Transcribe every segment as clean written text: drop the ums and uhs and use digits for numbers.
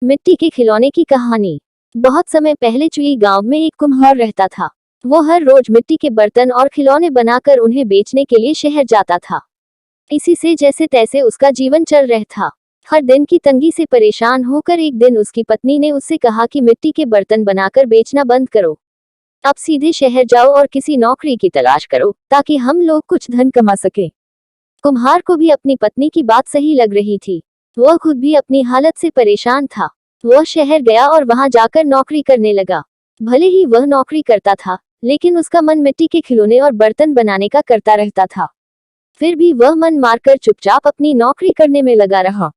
मिट्टी के खिलौने की कहानी। बहुत समय पहले चुई गांव में एक कुम्हार रहता था। वो हर रोज मिट्टी के बर्तन और खिलौने बनाकर उन्हें बेचने के लिए शहर जाता था। इसी से जैसे तैसे उसका जीवन चल रहा था। हर दिन की तंगी से परेशान होकर एक दिन उसकी पत्नी ने उससे कहा कि मिट्टी के बर्तन बनाकर बेचना बंद करो। अब सीधे शहर जाओ और किसी नौकरी की तलाश करो ताकि हम लोग कुछ धन कमा सके। कुम्हार को भी अपनी पत्नी की बात सही लग रही थी। वह खुद भी अपनी हालत से परेशान था। वह शहर गया और वहां जाकर नौकरी करने लगा। भले ही वह नौकरी करता था, लेकिन उसका मन मिट्टी के खिलौने और बर्तन बनाने का करता रहता था। फिर भी वह मन मारकर चुपचाप अपनी नौकरी करने में लगा रहा।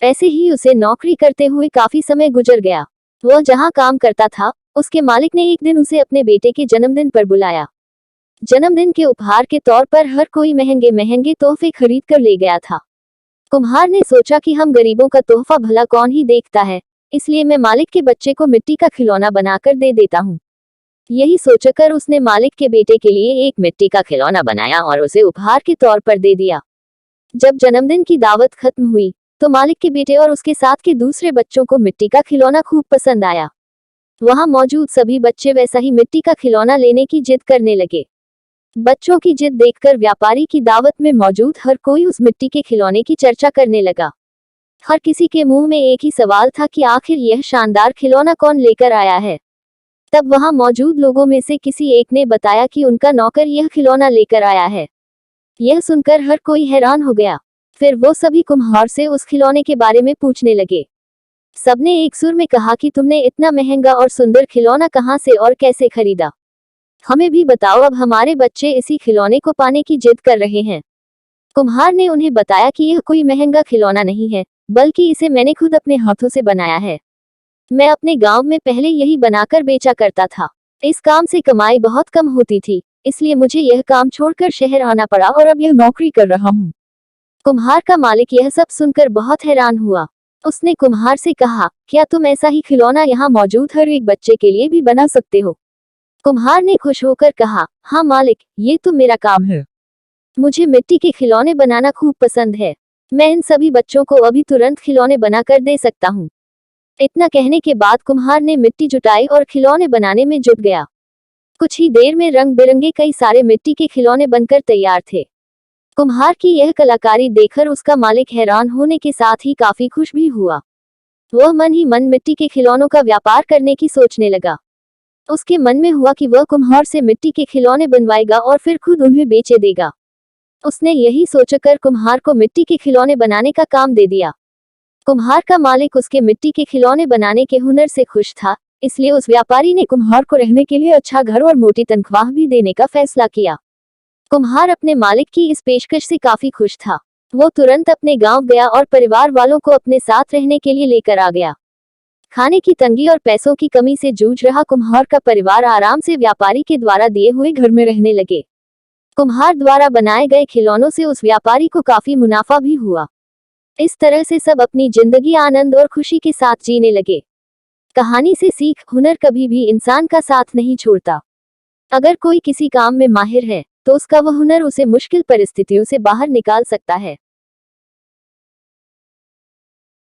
ऐसे ही उसे नौकरी करते हुए काफी समय गुजर गया। वह जहां काम करता था, उसके मालिक ने एक दिन उसे अपने बेटे के जन्मदिन पर बुलाया। जन्मदिन के उपहार के तौर पर हर कोई महंगे महंगे तोहफे खरीद कर ले गया था। कुम्हार ने सोचा कि हम गरीबों का तोहफा भला कौन ही देखता है, इसलिए मैं मालिक के बच्चे को मिट्टी का खिलौना बनाकर दे देता हूँ। यही सोचकर उसने मालिक के बेटे के लिए एक मिट्टी का खिलौना बनाया और उसे उपहार के तौर पर दे दिया। जब जन्मदिन की दावत खत्म हुई, तो मालिक के बेटे और उसके साथ के दूसरे बच्चों को मिट्टी का खिलौना खूब पसंद आया। वहां मौजूद सभी बच्चे वैसा ही मिट्टी का खिलौना लेने की जिद करने लगे। बच्चों की जिद देखकर व्यापारी की दावत में मौजूद हर कोई उस मिट्टी के खिलौने की चर्चा करने लगा। हर किसी के मुंह में एक ही सवाल था कि आखिर यह शानदार खिलौना कौन लेकर आया है। तब वहां मौजूद लोगों में से किसी एक ने बताया कि उनका नौकर यह खिलौना लेकर आया है। यह सुनकर हर कोई हैरान हो गया। फिर वो सभी कुम्हार से उस खिलौने के बारे में पूछने लगे। सबने एक सुर में कहा कि तुमने इतना महंगा और सुंदर खिलौना कहां से और कैसे खरीदा? हमें भी बताओ, अब हमारे बच्चे इसी खिलौने को पाने की जिद कर रहे हैं। कुम्हार ने उन्हें बताया कि यह कोई महंगा खिलौना नहीं है, बल्कि इसे मैंने खुद अपने हाथों से बनाया है। मैं अपने गांव में पहले यही बनाकर बेचा करता था। इस काम से कमाई बहुत कम होती थी, इसलिए मुझे यह काम छोड़कर शहर आना पड़ा और अब यह नौकरी कर रहा हूँ। कुम्हार का मालिक यह सब सुनकर बहुत हैरान हुआ। उसने कुम्हार से कहा, क्या तुम ऐसा ही खिलौना यहाँ मौजूद हर एक बच्चे के लिए भी बना सकते हो? कुम्हार ने खुश होकर कहा, हाँ मालिक, ये तो मेरा काम है। मुझे मिट्टी के खिलौने बनाना खूब पसंद है। मैं इन सभी बच्चों को अभी तुरंत खिलौने बनाकर दे सकता हूँ। इतना कहने के बाद कुम्हार ने मिट्टी जुटाई और खिलौने बनाने में जुट गया। कुछ ही देर में रंग बिरंगे कई सारे मिट्टी के खिलौने बनकर तैयार थे। कुम्हार की यह कलाकारी देखकर उसका मालिक हैरान होने के साथ ही काफी खुश भी हुआ। वह मन ही मन मिट्टी के खिलौनों का व्यापार करने की सोचने लगा। उसके मन में हुआ कि वह कुम्हार से मिट्टी के खिलौने बनवाएगा और फिर खुद उन्हें बेचे देगा। उसने यही सोचकर कुम्हार को मिट्टी के खिलौने बनाने का काम दे दिया। कुम्हार का मालिक उसके मिट्टी के खिलौने बनाने के हुनर से खुश था, इसलिए उस व्यापारी ने कुम्हार को रहने के लिए अच्छा घर और मोटी तनख्वाह भी देने का फैसला किया। कुम्हार अपने मालिक की इस पेशकश से काफी खुश था। वो तुरंत अपने गांव गया और परिवार वालों को अपने साथ रहने के लिए लेकर आ गया। खाने की तंगी और पैसों की कमी से जूझ रहा कुम्हार का परिवार आराम से व्यापारी के द्वारा दिए हुए घर में रहने लगे। कुम्हार द्वारा बनाए गए खिलौनों से उस व्यापारी को काफी मुनाफा भी हुआ। इस तरह से सब अपनी जिंदगी आनंद और खुशी के साथ जीने लगे। कहानी से सीख, हुनर कभी भी इंसान का साथ नहीं छोड़ता। अगर कोई किसी काम में माहिर है, तो उसका वह हुनर उसे मुश्किल परिस्थितियों से बाहर निकाल सकता है।